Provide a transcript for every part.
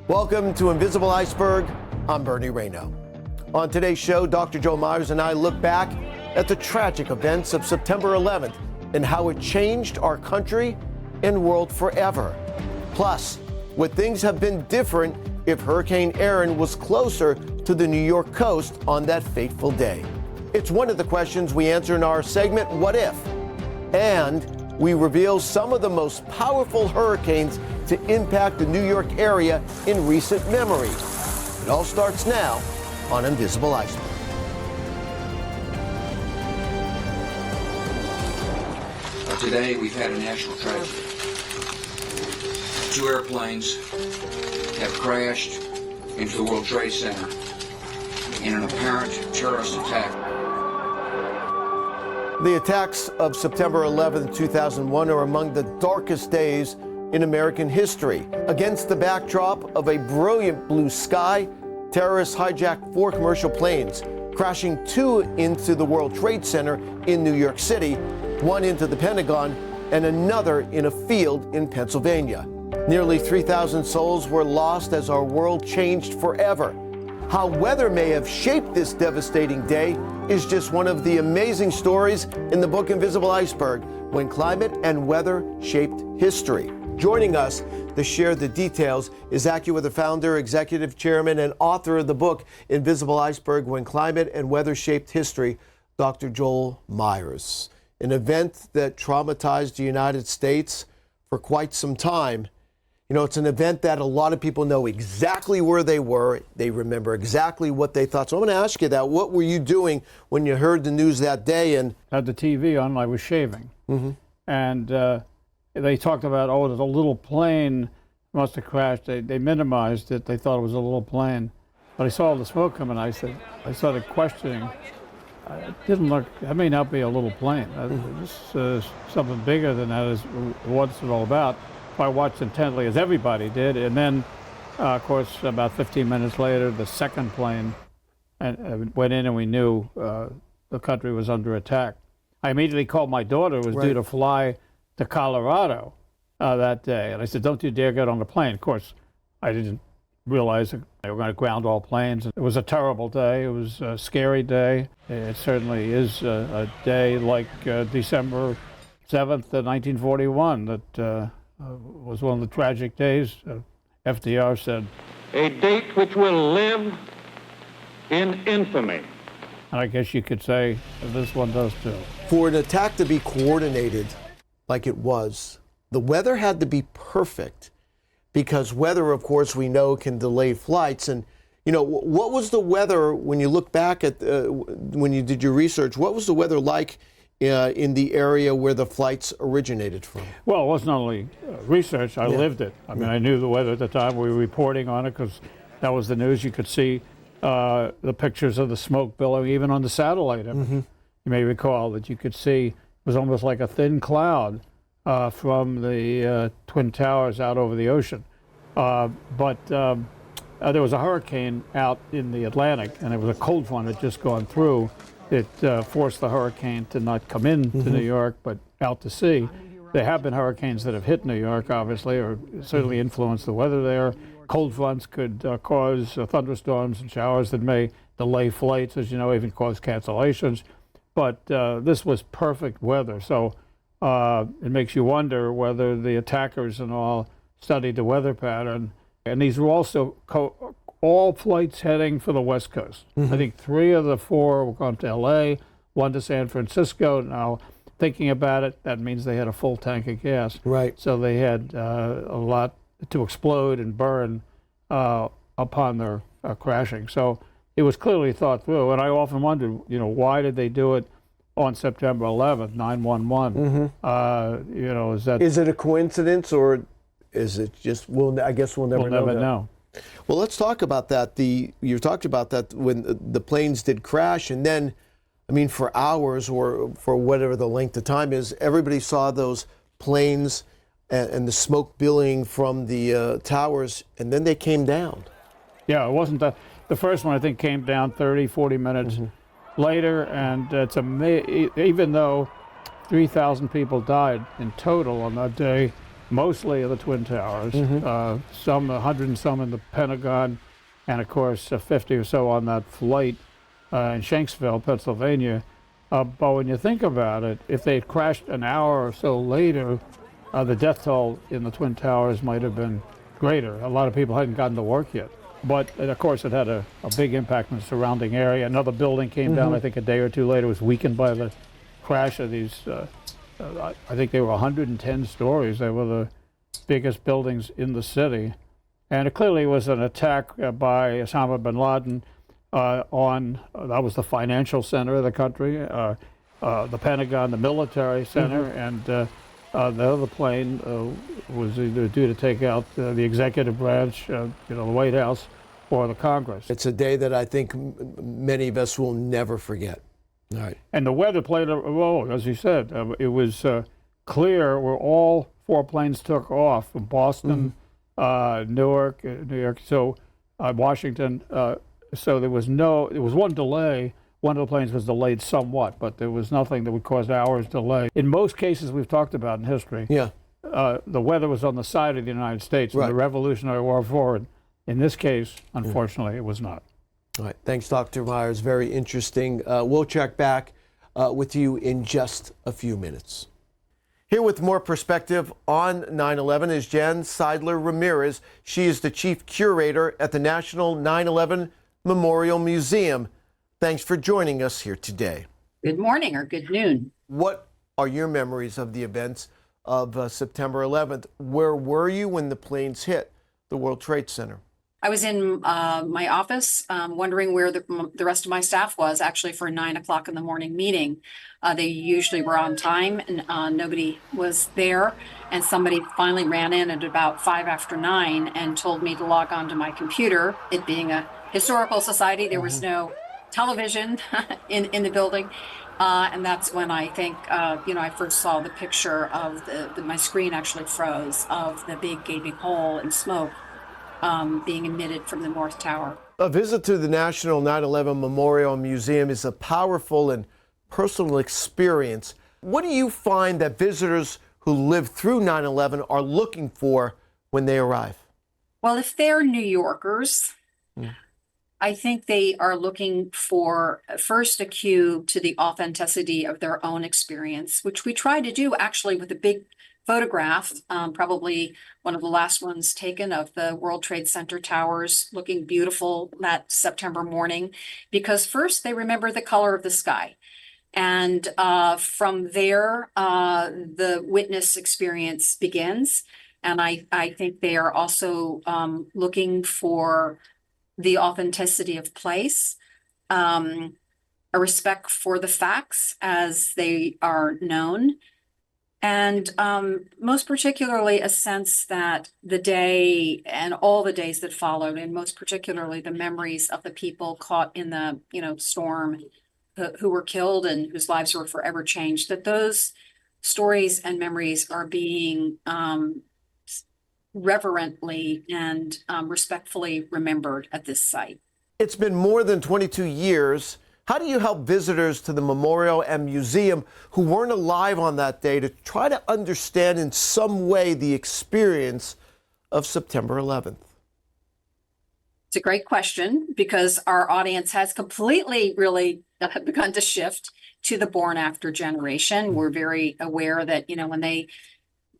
Welcome to Invisible Iceberg. I'm Bernie Rayno. On today's show, Dr. Joel Myers and I look back at the tragic events of September 11th and how it changed our country and world forever. Plus, would things have been different if Hurricane Erin was closer to the New York coast on that fateful day? It's one of the questions we answer in our segment, What If? And we reveal some of the most powerful hurricanes to impact the New York area in recent memory. It all starts now on Invisible Iceberg. Today, we've had a national tragedy. 2 airplanes have crashed into the World Trade Center in an apparent terrorist attack. The attacks of September 11, 2001 are among the darkest days in American history. Against the backdrop of a brilliant blue sky, terrorists hijacked 4 commercial planes, crashing 2 into the World Trade Center in New York City, 1 into the Pentagon, and another in a field in Pennsylvania. Nearly 3,000 souls were lost as our world changed forever. How weather may have shaped this devastating day is just one of the amazing stories in the book Invisible Iceberg, When Climate and Weather Shaped History. Joining us to share the details is AccuWeather founder, executive chairman, and author of the book Invisible Iceberg, When Climate and Weather Shaped History, Dr. Joel Myers. An event that traumatized the United States for quite some time. You know, it's an event that a lot of people know exactly where they were. They remember exactly what they thought. So I'm going to ask you that. What were you doing when you heard the news that day? And had the TV on, I was shaving. And they talked about, oh, there's a little plane must have crashed. They minimized it. They thought it was a little plane. But I saw all the smoke coming. I started questioning. It didn't look, that may not be a little plane. This is something bigger than that is what's it all about. I watched intently, as everybody did, and then, of course, about 15 minutes later, the second plane went in, and we knew the country was under attack. I immediately called my daughter, who was due to fly to Colorado that day, and I said, "Don't you dare get on the plane." Of course, I didn't realize that they were going to ground all planes. It was a terrible day. It was a scary day. It certainly is a day like December 7th, 1941, that was one of the tragic days. FDR said, "A date which will live in infamy." And I guess you could say this one does too. for an attack to be coordinated like it was, the weather had to be perfect, because weather, of course, we know can delay flights. And, you know, what was the weather when you look back at, when you did your research, what was the weather like in the area where the flights originated from? Well, it wasn't only research, I lived it. I mean, I knew the weather at the time. We were reporting on it because that was the news. You could see the pictures of the smoke billowing even on the satellite. You may recall that you could see it was almost like a thin cloud from the Twin Towers out over the ocean. But there was a hurricane out in the Atlantic, and it was a cold front that had just gone through. It forced the hurricane to not come into New York, but out to sea. There have been hurricanes that have hit New York, obviously, or certainly influenced the weather there. Cold fronts could cause thunderstorms and showers that may delay flights, as you know, even cause cancellations. But this was perfect weather, so it makes you wonder whether the attackers and all studied the weather pattern. And these were also all flights heading for the West Coast. I think 3 of the 4 were going to LA, 1 to San Francisco. Now, thinking about it, that means they had a full tank of gas. Right. So they had a lot to explode and burn upon their crashing. So it was clearly thought through. And I often wondered, you know, why did they do it on September 11th, 9/11? You know, is it a coincidence, or is it just, I guess we'll never know. Well, let's talk about that. You talked about that when the planes did crash, and then, I mean, for hours or for whatever the length of time is, everybody saw those planes and the smoke billowing from the towers, and then they came down. Yeah, it wasn't the first one, I think, came down 30, 40 minutes later, and it's even though 3,000 people died in total on that day, mostly of the Twin Towers, some 100 and some in the Pentagon, and of course 50 or so on that flight in Shanksville, Pennsylvania. But when you think about it, if they had crashed an hour or so later, the death toll in the Twin Towers might have been greater. A lot of people hadn't gotten to work yet. But of course, it had a big impact on the surrounding area. Another building came down, I think a day or two later, was weakened by the crash of these, I think they were 110 stories. They were the biggest buildings in the city. And it clearly was an attack by Osama bin Laden on, that was the financial center of the country, the Pentagon, the military center, and the other plane was either due to take out the executive branch, the White House, or the Congress. It's a day that I think many of us will never forget. All right. And the weather played a role, as you said. It was clear where all four planes took off from Boston, Newark, so Washington. So there was one delay. One of the planes was delayed somewhat, but there was nothing that would cause hours delay. In most cases we've talked about in history, the weather was on the side of the United States in the Revolutionary War forward. In this case, unfortunately, it was not. All right. Thanks, Dr. Myers. Very interesting. We'll check back with you in just a few minutes. Here with more perspective on 9/11 is Jan Seidler Ramirez. She is the chief curator at the National 9/11 Memorial Museum. Thanks for joining us here today. Good morning or good noon. What are your memories of the events of September 11th? Where were you when the planes hit the World Trade Center? I was in my office wondering where the rest of my staff was actually for a 9 o'clock in the morning meeting. They usually were on time and nobody was there. And somebody finally ran in at about 5 after 9 and told me to log on to my computer. It being a historical society, there was no television in the building. And that's when I think, I first saw the picture of my screen actually froze of the big gaping hole and smoke being emitted from the North Tower. A visit to the National 9/11 Memorial Museum is a powerful and personal experience. What do you find that visitors who lived through 9/11 are looking for when they arrive? Well, if they're New Yorkers, I think they are looking for first a cue to the authenticity of their own experience, which we try to do actually with a big photograph, probably one of the last ones taken of the World Trade Center towers looking beautiful that September morning, because first they remember the color of the sky. And from there, the witness experience begins. And I think they are also looking for the authenticity of place, a respect for the facts as they are known, and most particularly a sense that the day and all the days that followed, and most particularly the memories of the people caught in the storm who were killed and whose lives were forever changed, that those stories and memories are being reverently and respectfully remembered at this site. It's been more than 22 years. How do you help visitors to the memorial and museum who weren't alive on that day to try to understand in some way the experience of September 11th? It's a great question because our audience has completely really begun to shift to the born after generation. We're very aware that, when they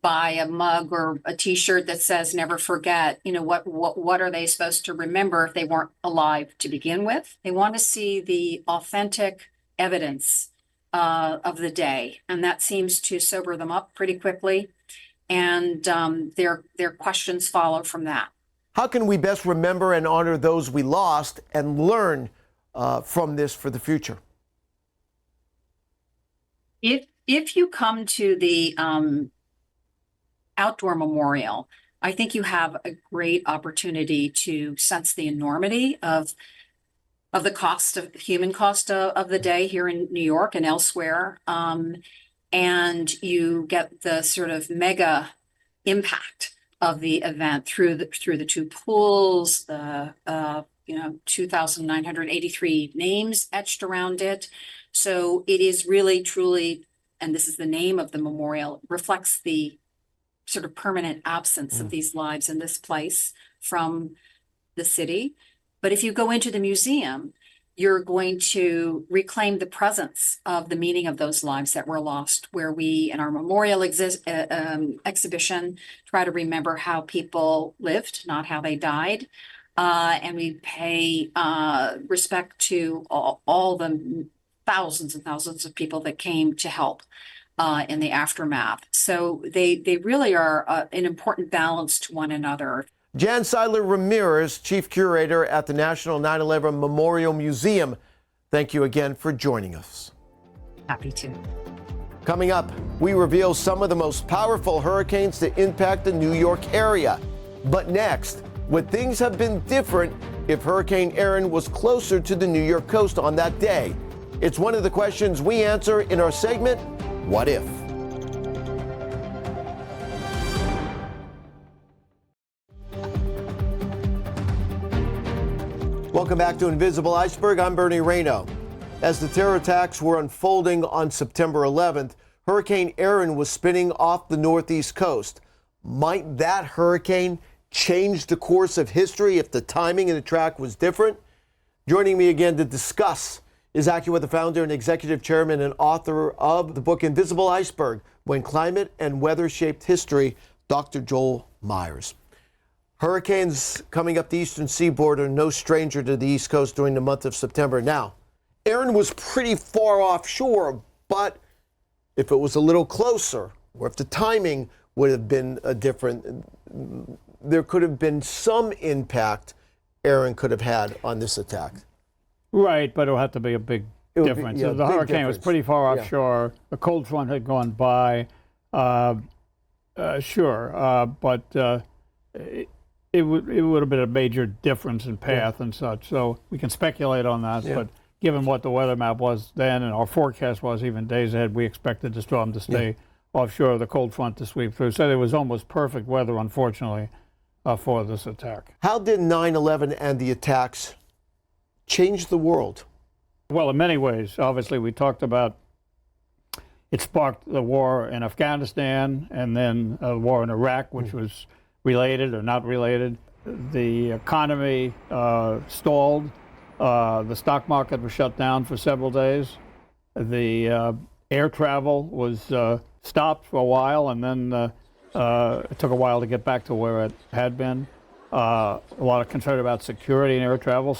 buy a mug or a t-shirt that says never forget, what are they supposed to remember if they weren't alive to begin with? They want to see the authentic evidence of the day, and that seems to sober them up pretty quickly, and their questions follow from that. How can we best remember and honor those we lost and learn from this for the future? If you come to the outdoor memorial, I think you have a great opportunity to sense the enormity of the human cost of the day here in New York and elsewhere. And you get the sort of mega impact of the event through the two pools, the 2,983 names etched around it. So it is really truly, and this is the name of the memorial, reflects the sort of permanent absence of these lives in this place from the city. But if you go into the museum, you're going to reclaim the presence of the meaning of those lives that were lost, where we, in our memorial exhibition, try to remember how people lived, not how they died. And we pay respect to all the thousands and thousands of people that came to help in the aftermath. So they really are an important balance to one another. Jan Seiler Ramirez, Chief Curator at the National 9/11 Memorial Museum. Thank you again for joining us. Happy to. Coming up, we reveal some of the most powerful hurricanes to impact the New York area. But next, would things have been different if Hurricane Erin was closer to the New York coast on that day? It's one of the questions we answer in our segment, What If? Welcome back to Invisible Iceberg. I'm Bernie Rayno. As the terror attacks were unfolding on September 11th, Hurricane Erin was spinning off the northeast coast. Might that hurricane change the course of history if the timing and the track was different? Joining me again to discuss is AccuWeather founder and executive chairman and author of the book Invisible Iceberg, When Climate and Weather Shaped History, Dr. Joel Myers. Hurricanes coming up the eastern seaboard are no stranger to the East Coast during the month of September. Now, Erin was pretty far offshore, but if it was a little closer, or if the timing would have been different, there could have been some impact Erin could have had on this attack. Right, but it'll have to be a big difference. Yeah, The big hurricane was difference. pretty far Yeah. offshore. The cold front had gone by. But it would have been a major difference in path and such. So we can speculate on that. Yeah. But given what the weather map was then and our forecast was even days ahead, we expected the storm to stay offshore of the cold front to sweep through. So it was almost perfect weather, unfortunately, for this attack. How did 9/11 and the attacks change the world? Well, in many ways. Obviously, we talked about it sparked the war in Afghanistan and then the war in Iraq, which was related or not related. The economy stalled. The stock market was shut down for several days. The air travel was stopped for a while, and then it took a while to get back to where it had been. A lot of concern about security in air travel,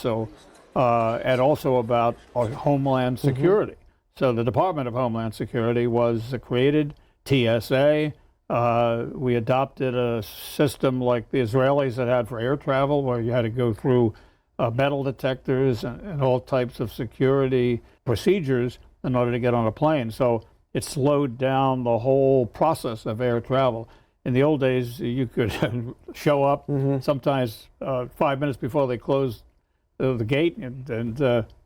and also about our homeland security. So the Department of Homeland Security was created, TSA. We adopted a system like the Israelis had for air travel, where you had to go through metal detectors and all types of security procedures in order to get on a plane. So it slowed down the whole process of air travel. In the old days, you could show up sometimes 5 minutes before they closed the gate and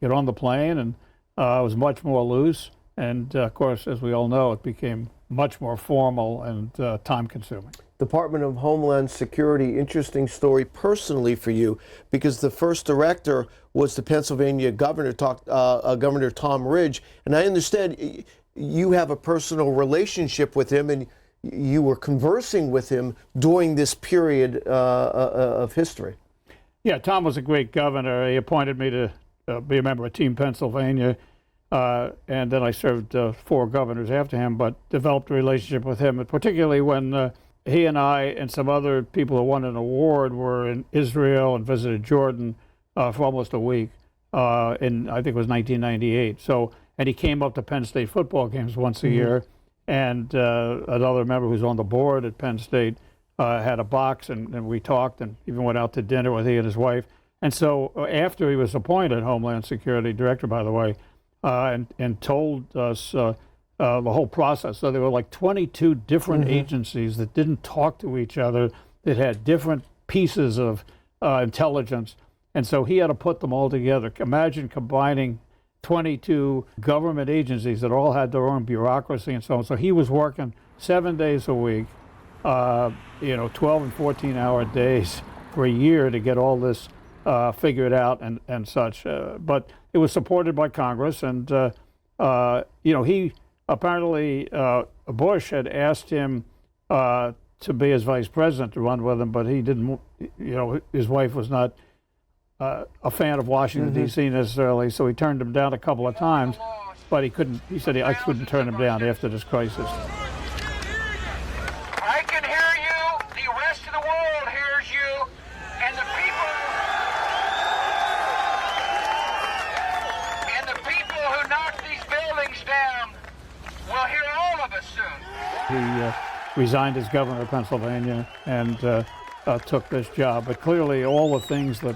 get on the plane, and it was much more loose. And of course, as we all know, it became much more formal and time-consuming. Department of Homeland Security, interesting story personally for you, because the first director was the Pennsylvania governor, Governor Tom Ridge, and I understand you have a personal relationship with him, and you were conversing with him during this period of history. Yeah, Tom was a great governor. He appointed me to be a member of Team Pennsylvania, and then I served 4 governors after him, but developed a relationship with him, and particularly when he and I and some other people who won an award were in Israel and visited Jordan for almost a week in, I think it was 1998. So, and he came up to Penn State football games once a year, and another member who's on the board at Penn State had a box, and we talked and even went out to dinner with he and his wife. And so after he was appointed Homeland Security Director, by the way, and told us the whole process. So there were like 22 different agencies that didn't talk to each other, that had different pieces of intelligence. And so he had to put them all together. Imagine combining 22 government agencies that all had their own bureaucracy and so on. So he was working 7 days a week, 12 and 14-hour days for a year to get all this figured out and such. But it was supported by Congress, and he apparently Bush had asked him to be his vice president to run with him, but he didn't. His wife was not a fan of Washington D.C. necessarily, so he turned him down a couple of times. But he couldn't. He said I couldn't turn him down after this crisis. I can hear you. The rest of the world hears you, and the people who knock these buildings down will hear all of us soon. He resigned as governor of Pennsylvania and took this job. But clearly, all the things that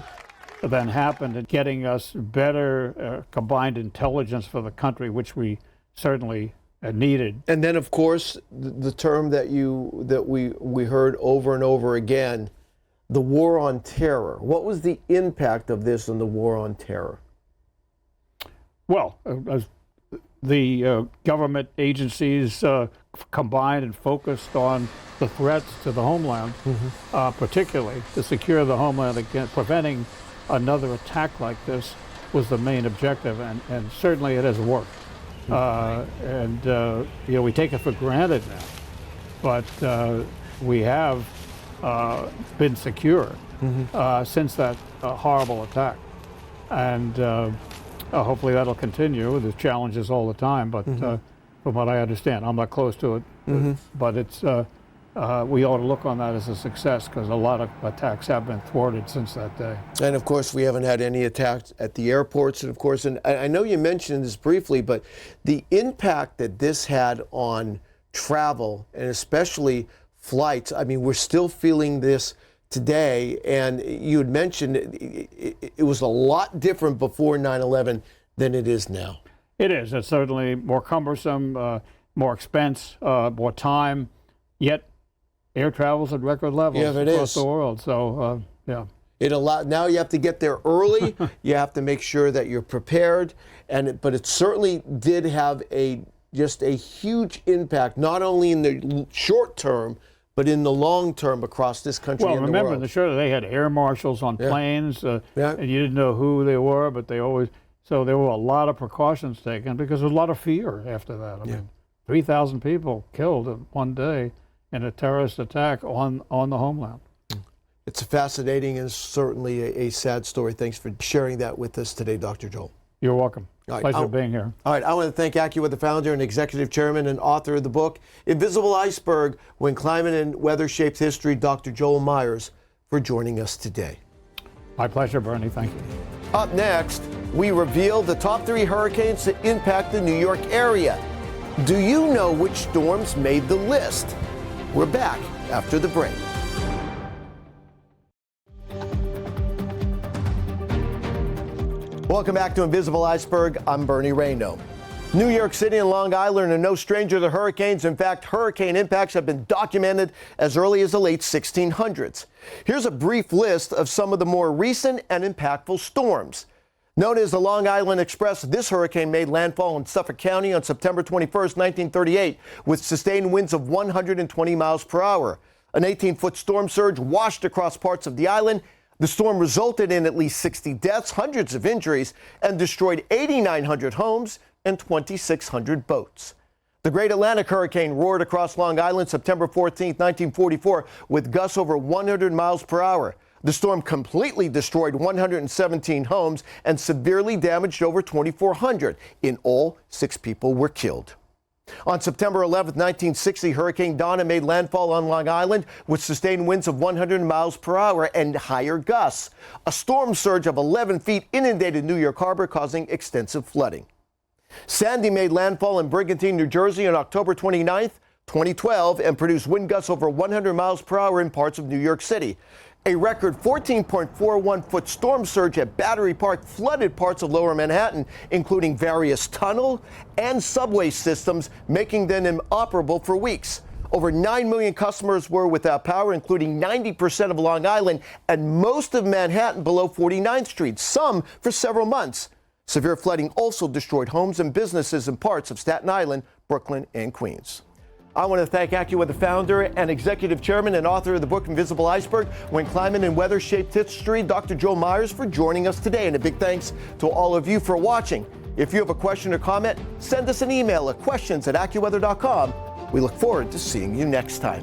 then happened in getting us better combined intelligence for the country, which we certainly needed. And then, of course, the term that we heard over and over again, the war on terror. What was the impact of this on the war on terror? Well, the government agencies combined and focused on the threats to the homeland, particularly to secure the homeland against preventing another attack like this was the main objective, and certainly it has worked. We take it for granted now, but we have been secure since that horrible attack, and hopefully that'll continue. There's challenges all the time, but from what I understand, I'm not close to it, but it's we ought to look on that as a success because a lot of attacks have been thwarted since that day. And of course, we haven't had any attacks at the airports. And of course, and I know you mentioned this briefly, but the impact that this had on travel and especially flights, I mean, we're still feeling this today. And you had mentioned it was a lot different before 9/11 than it is now. It is. It's certainly more cumbersome, more expense, more time, yet air travel's at record levels across the world. So, yeah. Now you have to get there early. You have to make sure that you're prepared. But it certainly did have just a huge impact, not only in the short term, but in the long term across this country and the world. Well, remember, they had air marshals on planes, and you didn't know who they were, but so there were a lot of precautions taken because there was a lot of fear after that. I mean, 3,000 people killed in one day in a terrorist attack on the homeland. It's a fascinating and certainly a sad story. Thanks for sharing that with us today, Dr. Joel. You're welcome. Pleasure being here. All right, I want to thank AccuWeather founder and executive chairman and author of the book, Invisible Iceberg, When Climate and Weather Shaped History, Dr. Joel Myers, for joining us today. My pleasure, Bernie. Thank you. Up next, we reveal the top 3 hurricanes that impact the New York area. Do you know which storms made the list? We're back after the break. Welcome back to Invisible Iceberg. I'm Bernie Rayno. New York City and Long Island are no stranger to hurricanes. In fact, hurricane impacts have been documented as early as the late 1600s. Here's a brief list of some of the more recent and impactful storms. Known as the Long Island Express, this hurricane made landfall in Suffolk County on September 21st, 1938, with sustained winds of 120 miles per hour. An 18-foot storm surge washed across parts of the island. The storm resulted in at least 60 deaths, hundreds of injuries, and destroyed 8,900 homes and 2,600 boats. The Great Atlantic Hurricane roared across Long Island September 14, 1944, with gusts over 100 miles per hour. The storm completely destroyed 117 homes and severely damaged over 2,400. In all, 6 people were killed. On September 11, 1960, Hurricane Donna made landfall on Long Island with sustained winds of 100 miles per hour and higher gusts. A storm surge of 11 feet inundated New York Harbor, causing extensive flooding. Sandy made landfall in Brigantine, New Jersey on October 29, 2012, and produced wind gusts over 100 miles per hour in parts of New York City. A record 14.41-foot storm surge at Battery Park flooded parts of Lower Manhattan, including various tunnel and subway systems, making them inoperable for weeks. Over 9 million customers were without power, including 90% of Long Island and most of Manhattan below 49th Street, some for several months. Severe flooding also destroyed homes and businesses in parts of Staten Island, Brooklyn, and Queens. I want to thank AccuWeather founder and executive chairman and author of the book Invisible Iceberg, When Climate and Weather Shaped History, Dr. Joel Myers, for joining us today. And a big thanks to all of you for watching. If you have a question or comment, send us an email at questions@AccuWeather.com. We look forward to seeing you next time.